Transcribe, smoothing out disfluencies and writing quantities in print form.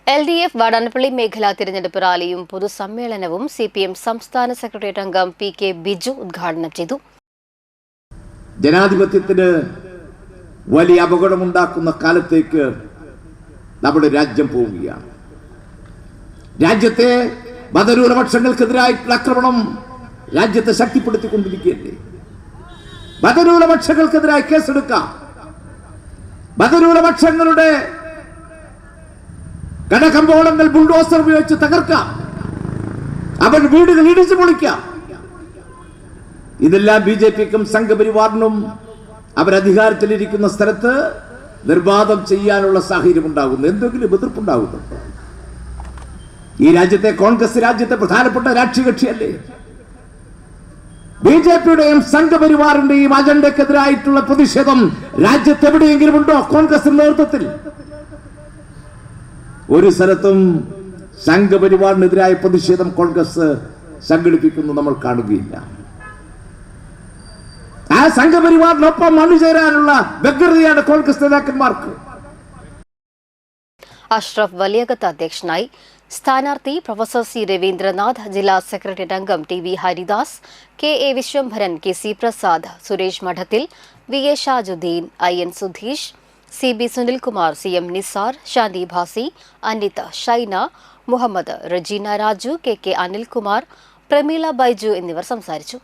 LDF Vadanappally മേഖലാ തിരഞ്ഞെടുപ്പ് റാലിയും പൊതുസമ്മേളനവും CPM സംസ്ഥാന സെക്രട്ടേറിയറ്റ് അംഗം PK ബിജു ഉദ്ഘാടനം ചെയ്തു. ജനാധിപത്യത്തിന് വലിയ അപകടമുണ്ടാക്കുന്ന കാലത്തേക്ക് നമ്മുടെ രാജ്യം പോവുകയാണ്. രാജ്യത്തെ മതന്യൂനപക്ഷങ്ങൾക്കെതിരായിട്ടുള്ള ആക്രമണം രാജ്യത്തെ ശക്തിപ്പെടുത്തിക്കൊണ്ടിരിക്കുകയല്ലേ. മതന്യൂനപക്ഷങ്ങൾക്കെതിരായി കേസെടുക്കാം, മതന്യൂനപക്ഷങ്ങളുടെ കടകമ്പോളങ്ങൾ ബുൾഡോസർ ഉപയോഗിച്ച് തകർക്കാം, അവർ വീടുകൾ ഇടിച്ചു പൊളിക്കാം. ഇതെല്ലാം BJPക്കും സംഘപരിവാറിനും അവരധികാരത്തിലിരിക്കുന്ന സ്ഥലത്ത് നിർബാധം ചെയ്യാനുള്ള സാഹചര്യം ഉണ്ടാകുന്നു. എന്തെങ്കിലും എതിർപ്പുണ്ടാകുന്നു. ഈ രാജ്യത്തെ കോൺഗ്രസ് രാജ്യത്തെ പ്രധാനപ്പെട്ട രാഷ്ട്രീയ കക്ഷിയല്ലേ. BJPയുടെയും സംഘപരിവാറിന്റെയും അജണ്ടക്കെതിരായിട്ടുള്ള പ്രതിഷേധം രാജ്യത്ത് എവിടെയെങ്കിലും ഉണ്ടോ? കോൺഗ്രസിന്റെ നേതൃത്വത്തിൽ ഒരു സ്ഥലത്തും സംഘപരിവാറിനെതിരായ പ്രതിഷേധം കോൺഗ്രസ് സംഘടിപ്പിക്കുന്നു നമ്മൾ കാണുകയില്ല. ആ സംഘപരിവാറിനൊപ്പം അണിചേരാനുള്ള വ്യഗ്രതയാണ് കോൺഗ്രസ് നേതാക്കന്മാർക്ക്. അഷ്റഫ് വലിയകത്ത് അധ്യക്ഷനായി. സ്ഥാനാർത്ഥി പ്രൊഫസർ C രവീന്ദ്രനാഥ്, ജില്ലാ സെക്രട്ടേറിയറ്റ് അംഗം TV Haridas, KA Vishwambharan, KC Prasad, Suresh മഠത്തിൽ, VA Shajuddin, IN Sudheesh, CB Sunilkumar, CM Nisar, Shanti Bhasi, Anit, Shaina, Muhammad, Regina Raju, KK Anilkumar, Prameela Baiju എന്നിവർ സംസാരിച്ചു.